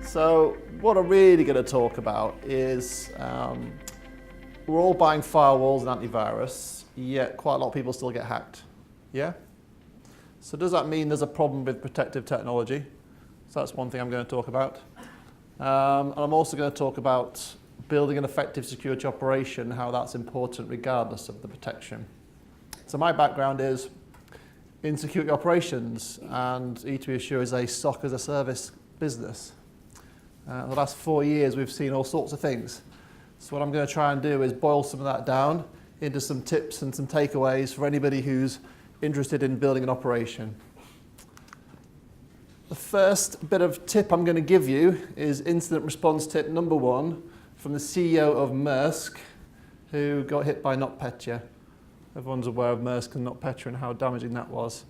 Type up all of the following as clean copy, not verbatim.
So what I'm really going to talk about is we're all buying firewalls and antivirus, yet quite a lot of people still get hacked. Yeah? So does that mean there's a problem with protective technology? So that's one thing I'm going to talk about. And I'm also going to talk about building an effective security operation, how that's important regardless of the protection. So my background is in security operations, and E2E Assure is a SOC as a service business. The last 4 years we've seen all sorts of things. So what I'm going to try and do is boil some of that down into some tips and some takeaways for anybody who's interested in building an operation. The first bit of tip I'm going to give you is incident response tip number 1 from the CEO of Maersk, who got hit by NotPetya. Everyone's aware of Maersk and NotPetya and how damaging that was.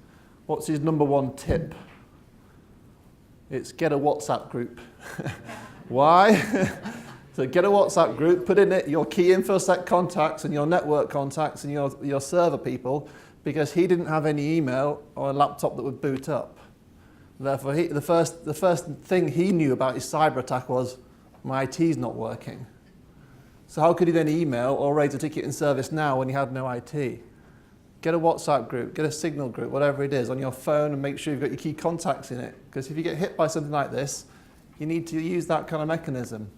What's his number 1 tip? It's get a WhatsApp group. Why? So get a WhatsApp group, put in it your key infosec contacts and your network contacts and your server people, because he didn't have any email or a laptop that would boot up. Therefore, the first thing he knew about his cyber attack was, my IT's not working. So how could he then email or raise a ticket in ServiceNow when he had no IT? Get a WhatsApp group, get a Signal group, whatever it is, on your phone, and make sure you've got your key contacts in it. Because if you get hit by something like this, you need to use that kind of mechanism.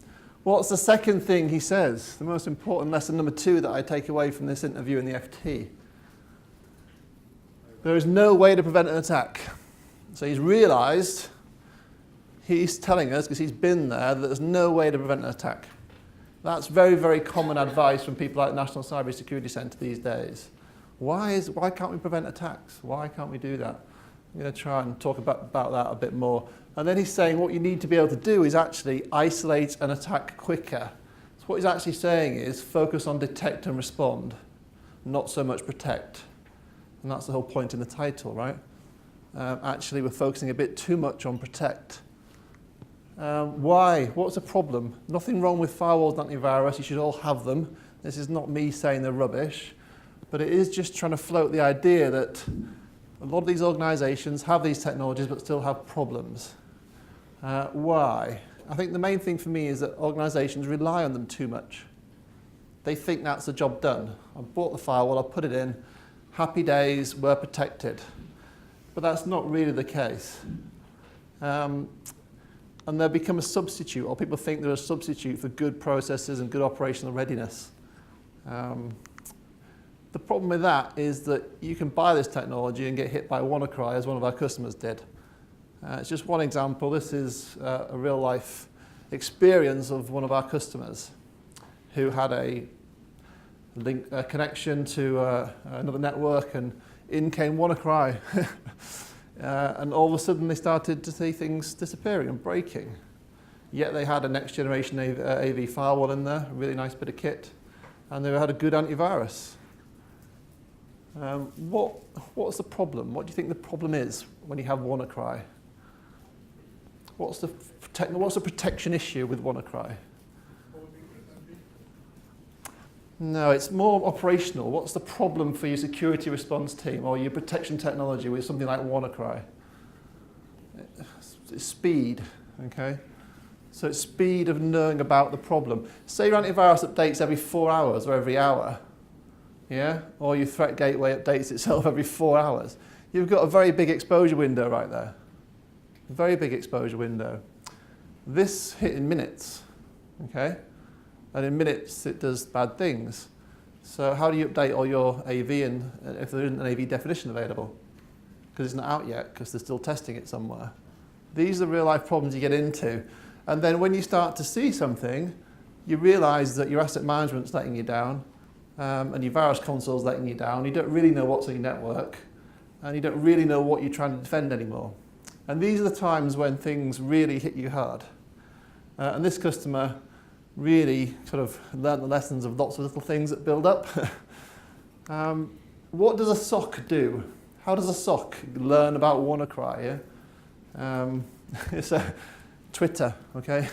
What's the second thing he says? The most important lesson number 2 that I take away from this interview in the FT. There is no way to prevent an attack. So he's realized, he's telling us, because he's been there, that there's no way to prevent an attack. That's very, very common advice from people like National Cybersecurity Centre these days. Why can't we prevent attacks? Why can't we do that? I'm going to try and talk about that a bit more. And then he's saying what you need to be able to do is actually isolate an attack quicker. So what he's actually saying is focus on detect and respond, not so much protect. And that's the whole point in the title, right? Actually, we're focusing a bit too much on protect. Why? What's the problem? Nothing wrong with firewalls and antivirus. You should all have them. This is not me saying they're rubbish. But it is just trying to float the idea that a lot of these organizations have these technologies but still have problems. Why? I think the main thing for me is that organizations rely on them too much. They think that's the job done. I've bought the firewall, I've put it in, happy days, we're protected. But that's not really the case. And they become a substitute, or people think they're a substitute for good processes and good operational readiness. The problem with that is that you can buy this technology and get hit by WannaCry, as one of our customers did. It's just one example. This is a real-life experience of one of our customers who had a connection to another network, and in came WannaCry. And all of a sudden, they started to see things disappearing and breaking. Yet they had a next-generation AV firewall in there, a really nice bit of kit, and they had a good antivirus. What's the problem? What do you think the problem is when you have WannaCry? What's the protection issue with WannaCry? No, it's more operational. What's the problem for your security response team or your protection technology with something like WannaCry? It's speed, okay? So it's speed of knowing about the problem. Say your antivirus updates every 4 hours or every hour. Yeah? Or your threat gateway updates itself every 4 hours. You've got a very big exposure window right there. A very big exposure window. This hit in minutes, okay? And in minutes it does bad things. So how do you update all your AV and if there isn't an AV definition available? Because it's not out yet, because they're still testing it somewhere. These are real life problems you get into. And then when you start to see something, you realize that your asset management's letting you down, and your virus console's letting you down. You don't really know what's on your network, and you don't really know what you're trying to defend anymore. And these are the times when things really hit you hard. And this customer really sort of learned the lessons of lots of little things that build up. What does a SOC do? How does a SOC learn about WannaCry? Yeah? It's Twitter, okay?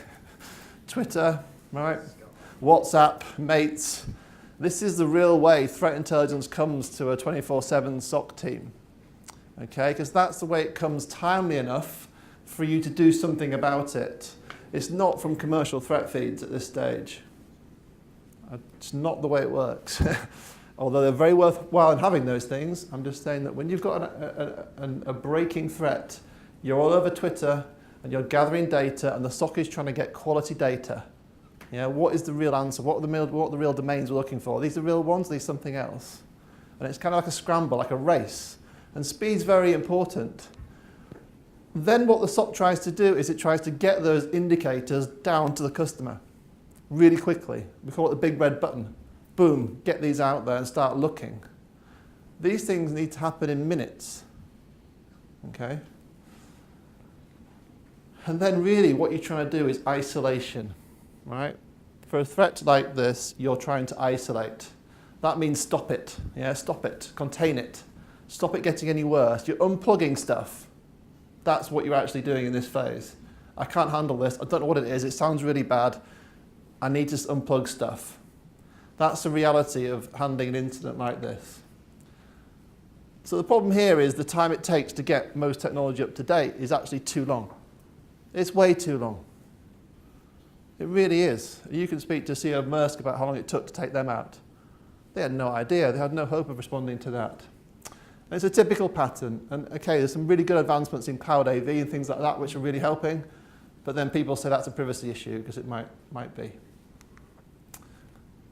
Twitter, right? WhatsApp, mates. This is the real way threat intelligence comes to a 24/7 SOC team, okay? Because that's the way it comes timely enough for you to do something about it. It's not from commercial threat feeds at this stage. It's not the way it works. Although they're very worthwhile in having those things, I'm just saying that when you've got a breaking threat, you're all over Twitter and you're gathering data and the SOC is trying to get quality data. Yeah, what is the real answer? What are the real domains we're looking for? Are these the real ones? Are these something else? And it's kind of like a scramble, like a race. And speed's very important. Then what the SOC tries to do is it tries to get those indicators down to the customer really quickly. We call it the big red button. Boom, get these out there and start looking. These things need to happen in minutes. Okay? And then really what you're trying to do is isolation, right? For a threat like this, you're trying to isolate. That means stop it, yeah, stop it, contain it. Stop it getting any worse. You're unplugging stuff. That's what you're actually doing in this phase. I can't handle this, I don't know what it is, it sounds really bad. I need to unplug stuff. That's the reality of handling an incident like this. So the problem here is the time it takes to get most technology up to date is actually too long. It's way too long. It really is. You can speak to CEO of Maersk about how long it took to take them out. They had no idea. They had no hope of responding to that. And it's a typical pattern. And okay, there's some really good advancements in cloud AV and things like that which are really helping. But then people say that's a privacy issue because it might be.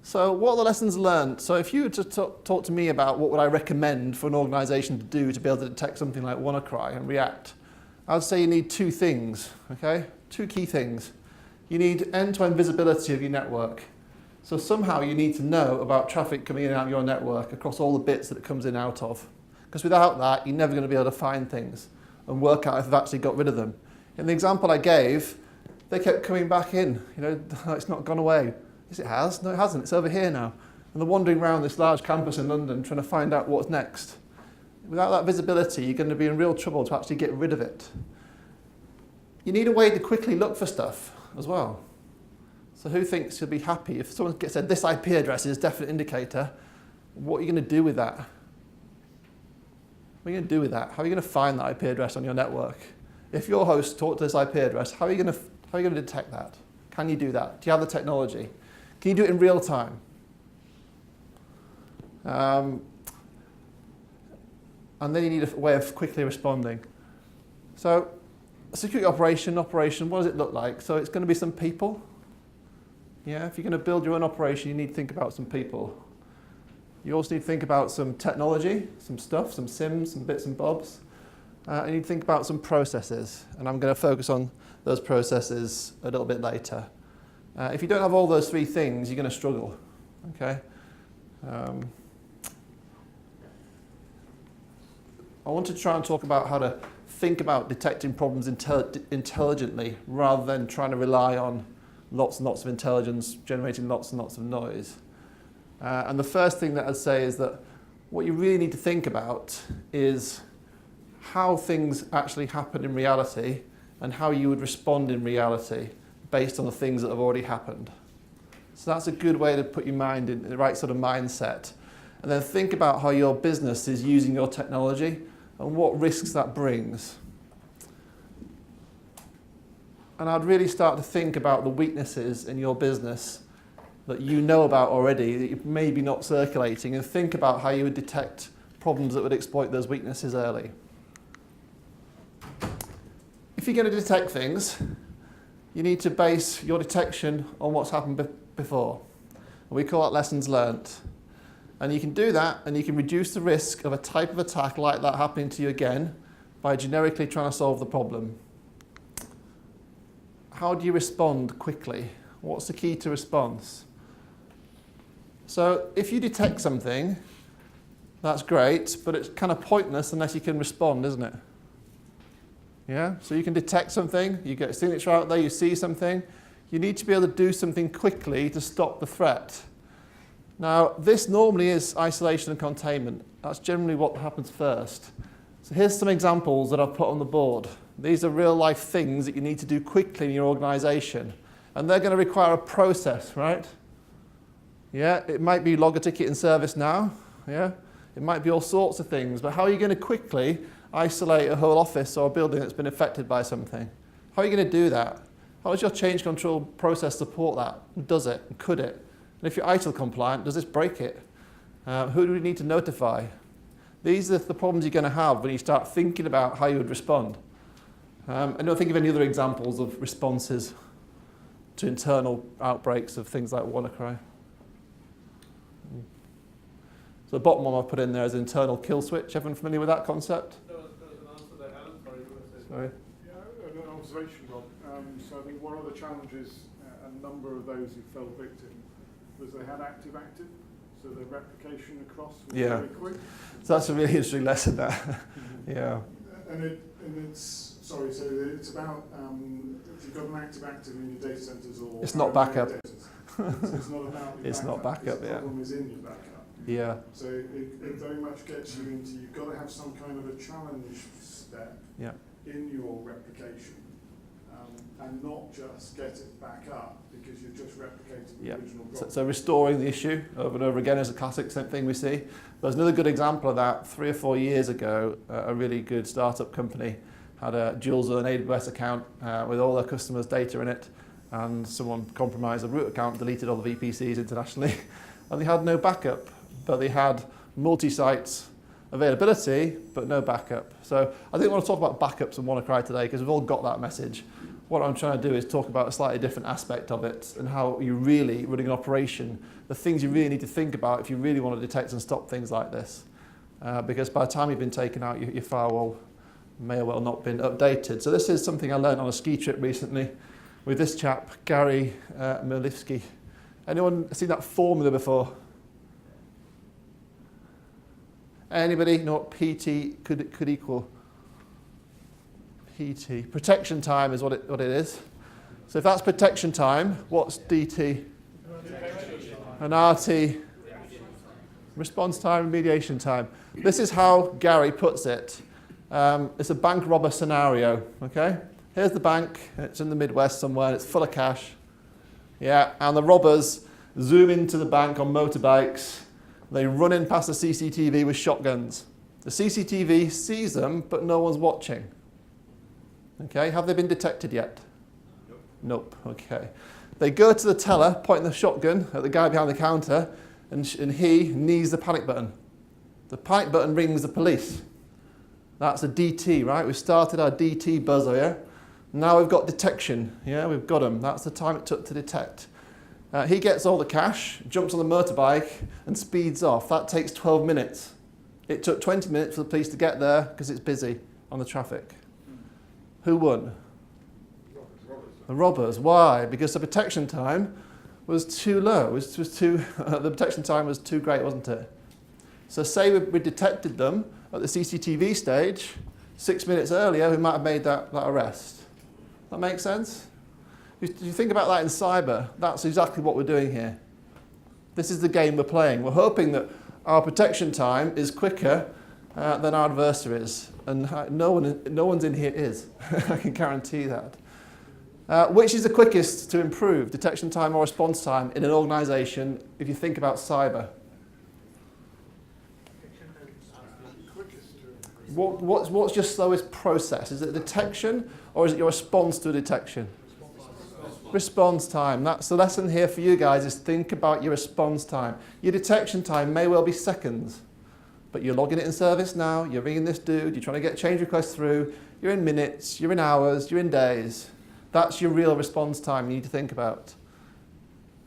So what are the lessons learned? So if you were to talk to me about what would I recommend for an organization to do to be able to detect something like WannaCry and react, I would say you need two things, okay? Two key things. You need end-to-end visibility of your network. So somehow you need to know about traffic coming in and out of your network across all the bits that it comes in and out of. Because without that, you're never going to be able to find things and work out if they've actually got rid of them. In the example I gave, they kept coming back in. You know, it's not gone away. Yes, it has. No, it hasn't. It's over here now. And they're wandering around this large campus in London trying to find out what's next. Without that visibility, you're going to be in real trouble to actually get rid of it. You need a way to quickly look for stuff as well. So who thinks you'll be happy if someone said this IP address is a definite indicator? What are you going to do with that? What are you going to do with that? How are you going to find that IP address on your network? If your host talked to this IP address, how are you going to detect that? Can you do that? Do you have the technology? Can you do it in real time? And then you need a way of quickly responding. So a security operation, what does it look like? So it's going to be some people. Yeah, if you're going to build your own operation, you need to think about some people. You also need to think about some technology, some stuff, some SIMs, some bits and bobs. And you need to think about some processes. And I'm going to focus on those processes a little bit later. If you don't have all those three things, you're going to struggle. Okay? I want to try and talk about how to think about detecting problems intelligently rather than trying to rely on lots and lots of intelligence generating lots and lots of noise. And the first thing that I'd say is that what you really need to think about is how things actually happen in reality and how you would respond in reality based on the things that have already happened. So that's a good way to put your mind in the right sort of mindset. And then think about how your business is using your technology and what risks that brings. And I'd really start to think about the weaknesses in your business that you know about already, that you're maybe not circulating, and think about how you would detect problems that would exploit those weaknesses early. If you're going to detect things, you need to base your detection on what's happened before. We call that lessons learned. And you can do that, and you can reduce the risk of a type of attack like that happening to you again by generically trying to solve the problem. How do you respond quickly? What's the key to response? So if you detect something, that's great, but it's kind of pointless unless you can respond, isn't it? Yeah? So you can detect something, you get a signature out there, you see something. You need to be able to do something quickly to stop the threat. Now, this normally is isolation and containment. That's generally what happens first. So here's some examples that I've put on the board. These are real-life things that you need to do quickly in your organization. And they're going to require a process, right? Yeah, it might be log a ticket in ServiceNow. Yeah, it might be all sorts of things. But how are you going to quickly isolate a whole office or a building that's been affected by something? How are you going to do that? How does your change control process support that? Does it? And could it? And if you're ITIL compliant, does this break it? Who do we need to notify? These are the problems you're going to have when you start thinking about how you would respond. I don't think of any other examples of responses to internal outbreaks of things like WannaCry. So the bottom one I've put in there is internal kill switch. Everyone familiar with that concept? There was an answer there, Alan. Sorry. Yeah, an observation, Rob. So I think one of the challenges, a number of those who fell victim, was they had active-active, so the replication across was very quick. So that's a really interesting lesson there. Yeah. And it's, so it's about, if you've got an active-active in your data centers or... It's not backup. It's not about your it's not backup, the problem is in your backup. Yeah. So it very much gets you into, you've got to have some kind of a challenge step in your replication. And not just get it back up because you've just replicated the original problem. So restoring the issue over and over again is a classic thing we see. There's another good example of that. 3 or 4 years ago, a really good startup company had a dual zone AWS account with all their customers' data in it, and someone compromised the root account, deleted all the VPCs internationally, and they had no backup, but they had multi-site availability, but no backup. So I think I want to talk about backups and WannaCry today because we've all got that message. What I'm trying to do is talk about a slightly different aspect of it and how you really, running an operation, the things you really need to think about if you really want to detect and stop things like this. Because by the time you've been taken out, your firewall may or well not been updated. So this is something I learned on a ski trip recently with this chap, Gary Merlifsky. Anyone seen that formula before? Anybody know what PT could equal? PT. Protection time is what it is. So if that's protection time, what's DT? And RT? Response time, remediation time. This is how Gary puts it. It's a bank robber scenario, okay? Here's the bank, it's in the Midwest somewhere, it's full of cash. Yeah, and the robbers zoom into the bank on motorbikes. They run in past the CCTV with shotguns. The CCTV sees them, but no one's watching. Okay, have they been detected yet? Nope. Okay. They go to the teller, pointing the shotgun at the guy behind the counter, and he knees the panic button. The panic button rings the police. That's a DT, right? We've started our DT buzzer here. Now we've got detection. Yeah, we've got them. That's the time it took to detect. He gets all the cash, jumps on the motorbike, and speeds off. That takes 12 minutes. It took 20 minutes for the police to get there because it's busy on the traffic. Who won? The robbers. Why? Because the protection time was too low. It was too, the protection time was too great, wasn't it? So say we detected them at the CCTV stage, 6 minutes earlier, we might have made that arrest. That make sense? If you think about that in cyber, that's exactly what we're doing here. This is the game we're playing. We're hoping that our protection time is quicker than our adversaries. And no one's in here is. I can guarantee that. Which is the quickest to improve, detection time or response time in an organization if you think about cyber? What's your slowest process? Is it detection or is it your response to a detection? Response time. That's the lesson here for you guys, is think about your response time. Your detection time may well be seconds, but you're logging it in service now, you're ringing this dude, you're trying to get change requests through, you're in minutes, you're in hours, you're in days. That's your real response time you need to think about.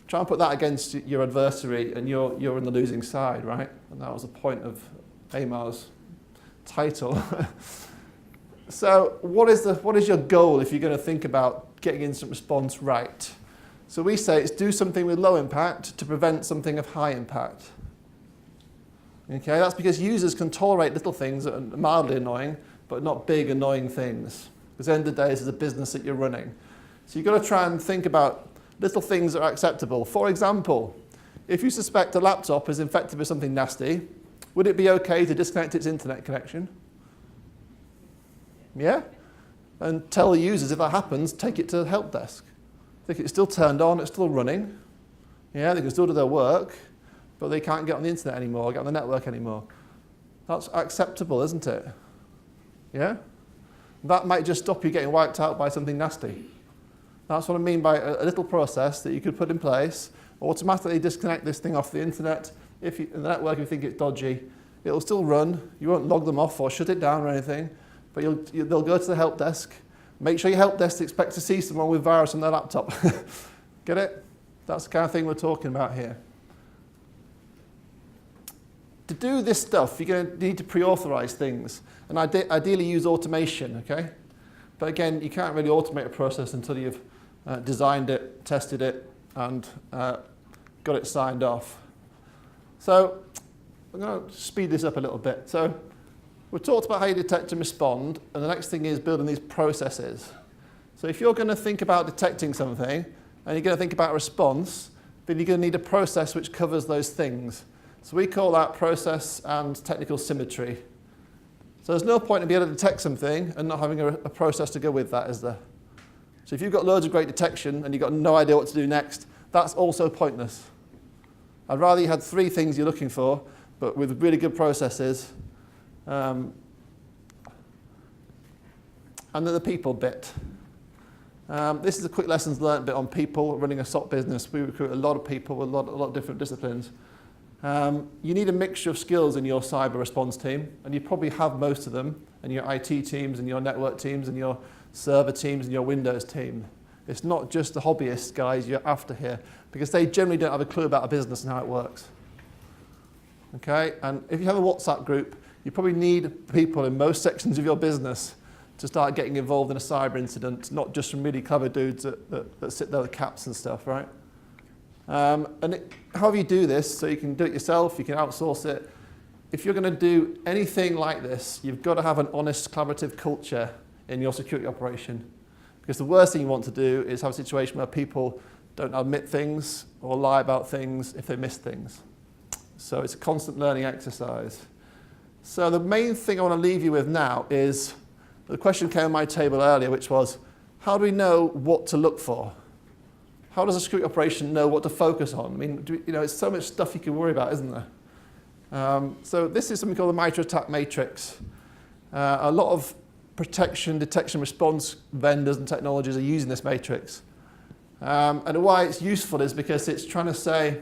Try and put that against your adversary and you're in the losing side, right? And that was the point of Amar's title. So what is your goal if you're going to think about getting instant response right? So we say it's do something with low impact to prevent something of high impact. Okay, that's because users can tolerate little things that are mildly annoying, but not big annoying things. Because at the end of the day, this is a business that you're running. So you've got to try and think about little things that are acceptable. For example, if you suspect a laptop is infected with something nasty, would it be okay to disconnect its internet connection? Yeah? And tell the users if that happens, take it to the help desk. If it's still turned on, it's still running. Yeah, they can still do their work, but they can't get on the internet anymore, get on the network anymore. That's acceptable, isn't it? Yeah? That might just stop you getting wiped out by something nasty. That's what I mean by a little process that you could put in place, automatically disconnect this thing off the internet. If you, in the network, if you think it's dodgy, it'll still run. You won't log them off or shut it down or anything, but they'll go to the help desk. Make sure your help desk expects to see someone with virus on their laptop. Get it? That's the kind of thing we're talking about here. To do this stuff, you're going to need to pre-authorize things, and ideally use automation, okay? But again, you can't really automate a process until you've designed it, tested it, and got it signed off. So I'm going to speed this up a little bit. So we talked about how you detect and respond, and the next thing is building these processes. So if you're going to think about detecting something, and you're going to think about a response, then you're going to need a process which covers those things. So we call that process and technical symmetry. So there's no point in being able to detect something and not having a process to go with that, is there? So if you've got loads of great detection and you've got no idea what to do next, that's also pointless. I'd rather you had 3 things you're looking for, but with really good processes. And then the people bit. This is a quick lessons learned bit on people running a SOC business. We recruit a lot of people with a lot of different disciplines. You need a mixture of skills in your cyber response team, and you probably have most of them in your IT teams and your network teams and your server teams and your Windows team. It's not just the hobbyist guys you're after here, because they generally don't have a clue about a business and how it works. Okay, and if you have a WhatsApp group, you probably need people in most sections of your business to start getting involved in a cyber incident, not just from really clever dudes that sit there with caps and stuff, right? However you do this, so you can do it yourself, you can outsource it. If you're going to do anything like this, you've got to have an honest, collaborative culture in your security operation. Because the worst thing you want to do is have a situation where people don't admit things or lie about things if they miss things. So it's a constant learning exercise. So the main thing I want to leave you with now is, the question came on my table earlier, which was, how do we know what to look for? How does a security operation know what to focus on? I mean, it's so much stuff you can worry about, isn't there? So this is something called the MITRE ATT matrix. A lot of protection, detection, response vendors and technologies are using this matrix. And why it's useful is because it's trying to say,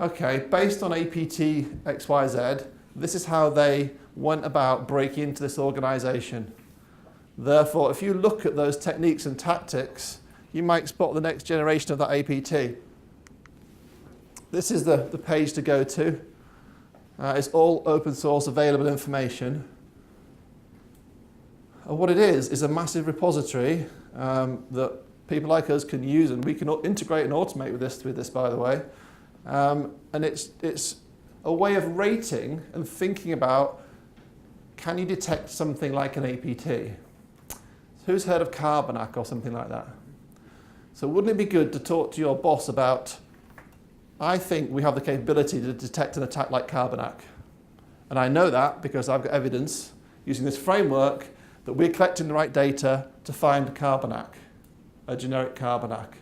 okay, based on APT XYZ, this is how they went about breaking into this organization. Therefore, if you look at those techniques and tactics, you might spot the next generation of that APT. This is the page to go to. It's all open source available information. And what it is a massive repository that people like us can use, and we can integrate and automate with this by the way. And it's a way of rating and thinking about, can you detect something like an APT? Who's heard of Carbonac or something like that? So wouldn't it be good to talk to your boss about, I think we have the capability to detect an attack like Carbonac. And I know that because I've got evidence using this framework that we're collecting the right data to find Carbonac, a generic Carbonac.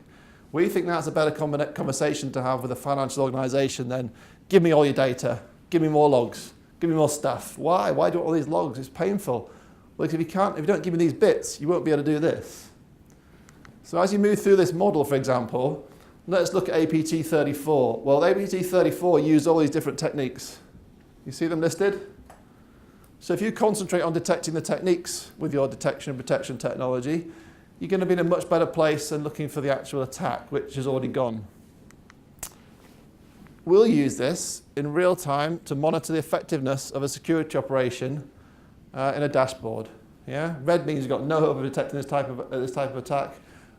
We think that's a better conversation to have with a financial organization than, give me all your data, give me more logs, give me more stuff. Why? Why do you want all these logs? It's painful. Well, if you don't give me these bits, you won't be able to do this. So as you move through this model, for example, let's look at APT 34. Well, APT 34 used all these different techniques. You see them listed? So if you concentrate on detecting the techniques with your detection and protection technology, you're going to be in a much better place than looking for the actual attack, which is already gone. We'll use this in real time to monitor the effectiveness of a security operation in a dashboard. Yeah? Red means you've got no hope of detecting this type of attack.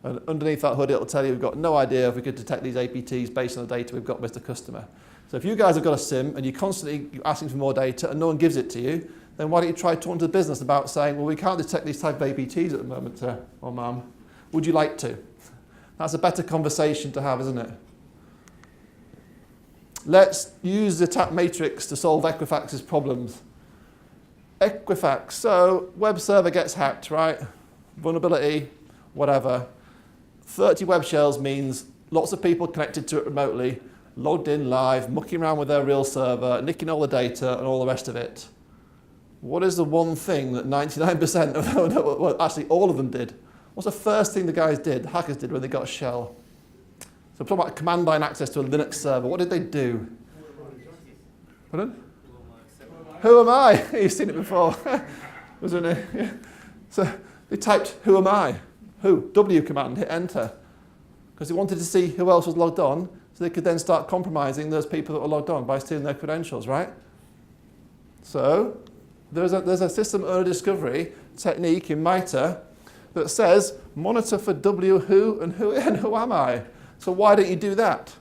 And underneath that hood, it'll tell you we've got no idea if we could detect these APTs based on the data we've got with the customer. So if you guys have got a SIM and you're constantly asking for more data and no one gives it to you, then why don't you try talking to the business about saying, well, we can't detect these type of APTs at the moment, sir or ma'am. Would you like to? That's a better conversation to have, isn't it? Let's use the attack matrix to solve Equifax's problems. Equifax, so web server gets hacked, right? Vulnerability, whatever. 30 web shells means lots of people connected to it remotely, logged in live, mucking around with their real server, nicking all the data and all the rest of it. What is the one thing that 99% of them, well, actually all of them did? What's the first thing the hackers did when they got a shell? So I'm talking about command line access to a Linux server. What did they do? Pardon? Who am I? You've seen it before. Wasn't it? Yeah. So they typed, who am I? Who? W command, hit enter. Because they wanted to see who else was logged on, so they could then start compromising those people that were logged on by stealing their credentials, right? So there's a system owner discovery technique in MITRE that says, monitor for W who and who am I? So why don't you do that?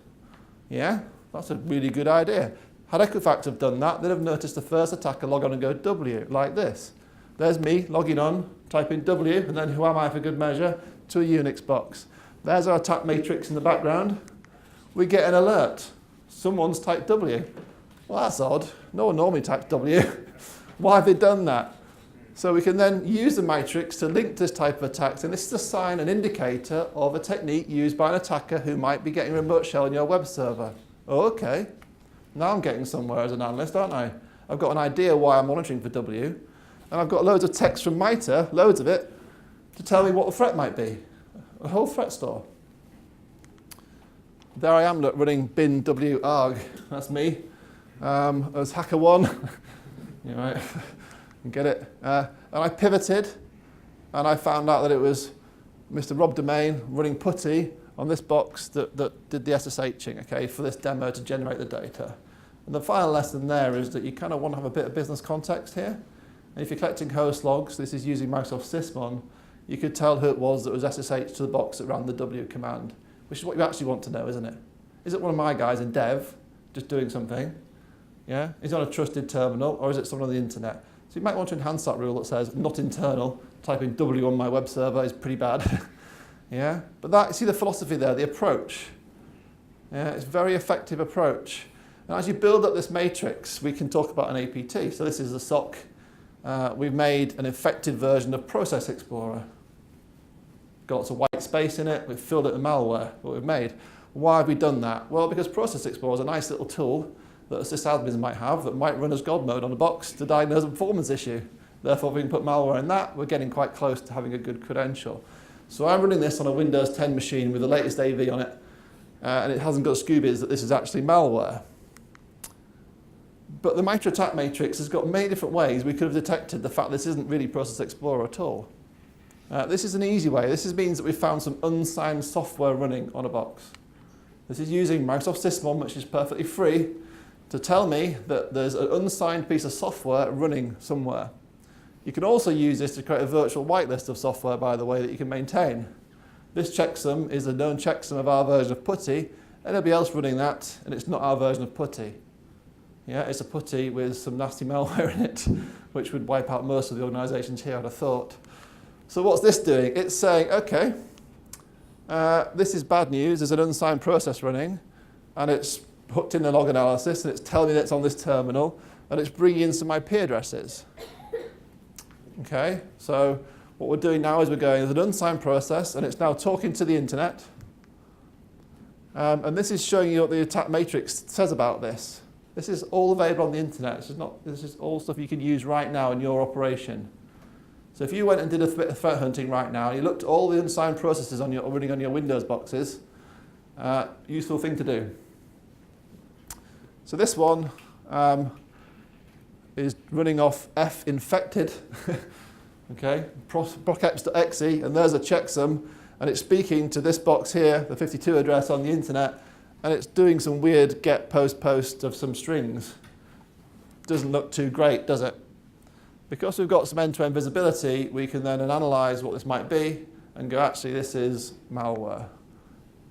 Yeah, that's a really good idea. Had Equifax have done that, they'd have noticed the first attacker log on and go W, like this. There's me logging on, typing W, and then who am I for good measure, to a Unix box. There's our attack matrix in the background. We get an alert. Someone's typed W. Well, that's odd. No one normally types W. Why have they done that? So we can then use the matrix to link this type of attacks, and this is a sign, an indicator of a technique used by an attacker who might be getting a remote shell in your web server. Oh, okay. Now I'm getting somewhere as an analyst, aren't I? I've got an idea why I'm monitoring for W, and I've got loads of text from MITRE, loads of it, to tell me what the threat might be. A whole threat store. There I am running bin w arg. That's me. As hacker one. You know, right? Get it? And I pivoted, and I found out that it was Mr. Rob Demain running putty on this box that did the SSHing, okay, for this demo to generate the data. And the final lesson there is that you kind of want to have a bit of business context here. And if you're collecting host logs, this is using Microsoft Sysmon, you could tell who it was that was SSH to the box that ran the W command, which is what you actually want to know, isn't it? Is it one of my guys in dev just doing something? Yeah? Is it on a trusted terminal, or is it someone on the internet? So you might want to enhance that rule that says not internal, typing W on my web server is pretty bad. Yeah? But that, see the philosophy there, the approach. Yeah, it's a very effective approach. And as you build up this matrix, we can talk about an APT. So this is the SOC. We've made an infected version of Process Explorer. Got lots of white space in it. We've filled it with malware, what we've made. Why have we done that? Well, because Process Explorer is a nice little tool that sysadmins might have that might run as God mode on a box to diagnose a performance issue. Therefore, if we can put malware in that, we're getting quite close to having a good credential. So I'm running this on a Windows 10 machine with the latest AV on it, and it hasn't got scoobies that this is actually malware. But the MITRE attack matrix has got many different ways we could have detected the fact this isn't really Process Explorer at all. This is an easy way. This means that we've found some unsigned software running on a box. This is using Microsoft Sysmon, which is perfectly free, to tell me that there's an unsigned piece of software running somewhere. You can also use this to create a virtual whitelist of software, by the way, that you can maintain. This checksum is a known checksum of our version of PuTTY. Anybody else running that, and it's not our version of PuTTY. Yeah, it's a putty with some nasty malware in it, which would wipe out most of the organizations here, I'd have thought. So what's this doing? It's saying, okay, this is bad news. There's an unsigned process running, and it's hooked in the log analysis, and it's telling me that it's on this terminal, and it's bringing in some IP addresses. Okay, so what we're doing now is we're going, there's an unsigned process, and it's now talking to the internet. And this is showing you what the attack matrix says about this. This is all available on the internet. This is all stuff you can use right now in your operation. So if you went and did a bit of threat hunting right now, you looked at all the unsigned processes running on your Windows boxes, useful thing to do. So this one is running off F infected, okay, proceps.exe, and there's a checksum, and it's speaking to this box here, the 52 address on the internet, and it's doing some weird get post of some strings. Doesn't look too great, does it? Because we've got some end-to-end visibility, we can then analyze what this might be and go, actually, this is malware.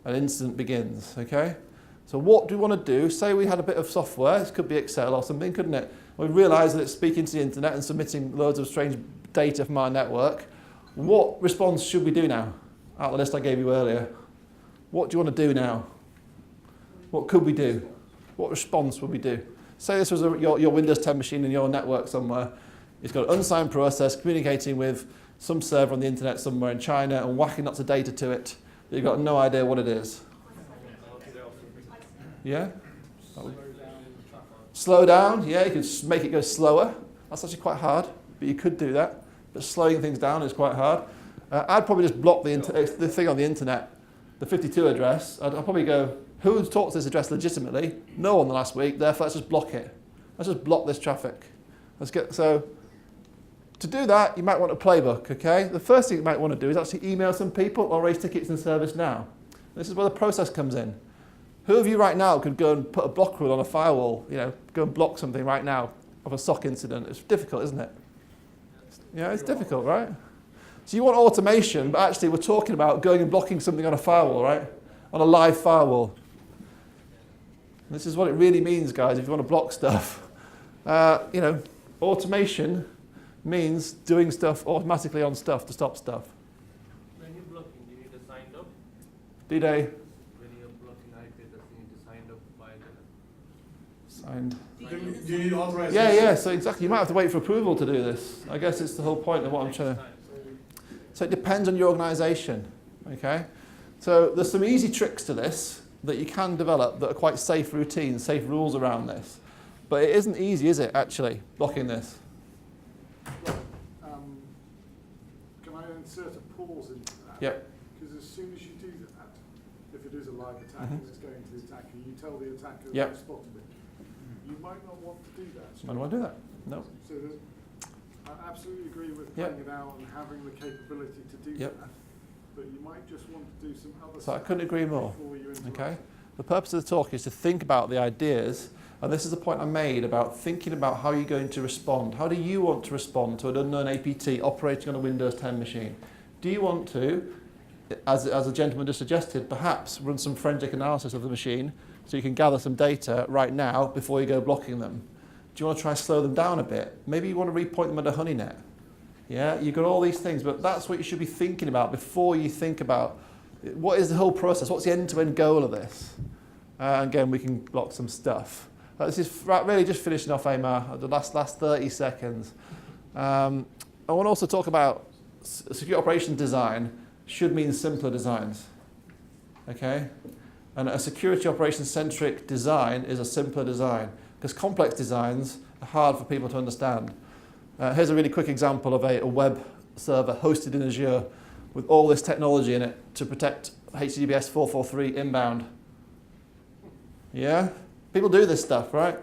An incident begins, okay? So what do we want to do? Say we had a bit of software, this could be Excel or something, couldn't it? We realize that it's speaking to the internet and submitting loads of strange data from our network. What response should we do now? Out of the list I gave you earlier. What do you want to do now? What could we do? What response would we do? Say this was your Windows 10 machine in your network somewhere. It's got an unsigned process communicating with some server on the internet somewhere in China and whacking lots of data to it. You've got no idea what it is. Yeah? Slow down, yeah, you could make it go slower. That's actually quite hard, but you could do that. But slowing things down is quite hard. I'd probably just block the thing on the internet, the 52 address. I'd probably go, who's talked to this address legitimately? No one last week, therefore let's just block it. Let's just block this traffic. So to do that, you might want a playbook, okay? The first thing you might want to do is actually email some people or raise tickets in ServiceNow. This is where the process comes in. Who of you right now could go and put a block rule on a firewall, go and block something right now of a SOC incident? It's difficult, isn't it? Yeah, it's difficult, right? So you want automation, but actually we're talking about going and blocking something on a firewall, right? On a live firewall. And this is what it really means, guys, if you want to block stuff. Automation means doing stuff automatically on stuff to stop stuff. When you're blocking, do you need to sign up? D-Day. When you're blocking IP, does you need to sign up by the... Signed. Do you need authorization? Yeah, so exactly. You might have to wait for approval to do this. I guess it's the whole point of what I'm trying to... So it depends on your organization, okay? So there's some easy tricks to this that you can develop that are quite safe routines, safe rules around this. But it isn't easy, is it, actually, blocking this? Well, can I insert a pause into that? Yep. Because as soon as you do that, if it is a live attack and it's going to the attacker, you tell the attacker that Yep. you've spotted it. You might not want to do that. I don't want to do that. No. So I absolutely agree with Yep. playing it out and having the capability to do Yep. that. But you might just want to do some other So I stuff couldn't agree more. before you interrupt. Okay? The purpose of the talk is to think about the ideas, and this is the point I made about thinking about how you're going to respond. How do you want to respond to an unknown APT operating on a Windows 10 machine? Do you want to, as a gentleman just suggested, perhaps run some forensic analysis of the machine so you can gather some data right now before you go blocking them? Do you want to try to slow them down a bit? Maybe you want to repoint them at a honeynet. Yeah, you've got all these things, but that's what you should be thinking about before you think about what is the whole process, what's the end-to-end goal of this? Again, we can block some stuff. This is really just finishing off AMAR, the last 30 seconds. I want to also talk about secure operations design should mean simpler designs, okay? And a security operations centric design is a simpler design because complex designs are hard for people to understand. Here's a really quick example of a web server hosted in Azure with all this technology in it to protect HTTPS 443 inbound. Yeah? People do this stuff, right?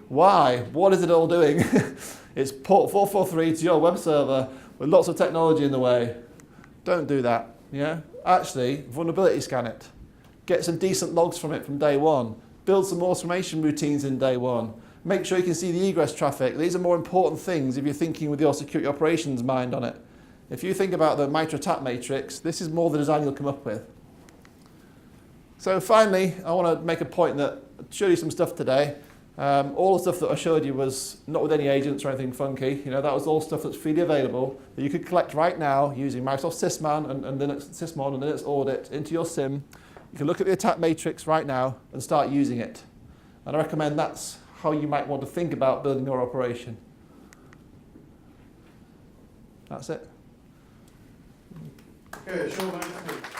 Why? What is it all doing? It's port 443 to your web server with lots of technology in the way. Don't do that, yeah? Actually, vulnerability scan it. Get some decent logs from it from day one. Build some automation routines in day one. Make sure you can see the egress traffic. These are more important things if you're thinking with your security operations mind on it. If you think about the MITRE ATT matrix, this is more the design you'll come up with. So finally, I want to make a point that I showed you some stuff today. All the stuff that I showed you was not with any agents or anything funky. That was all stuff that's freely available that you could collect right now using Microsoft Sysmon and Linux Audit into your SIM. You can look at the attack matrix right now and start using it. And I recommend that's how you might want to think about building your operation. That's it. Okay, Sean, thank you.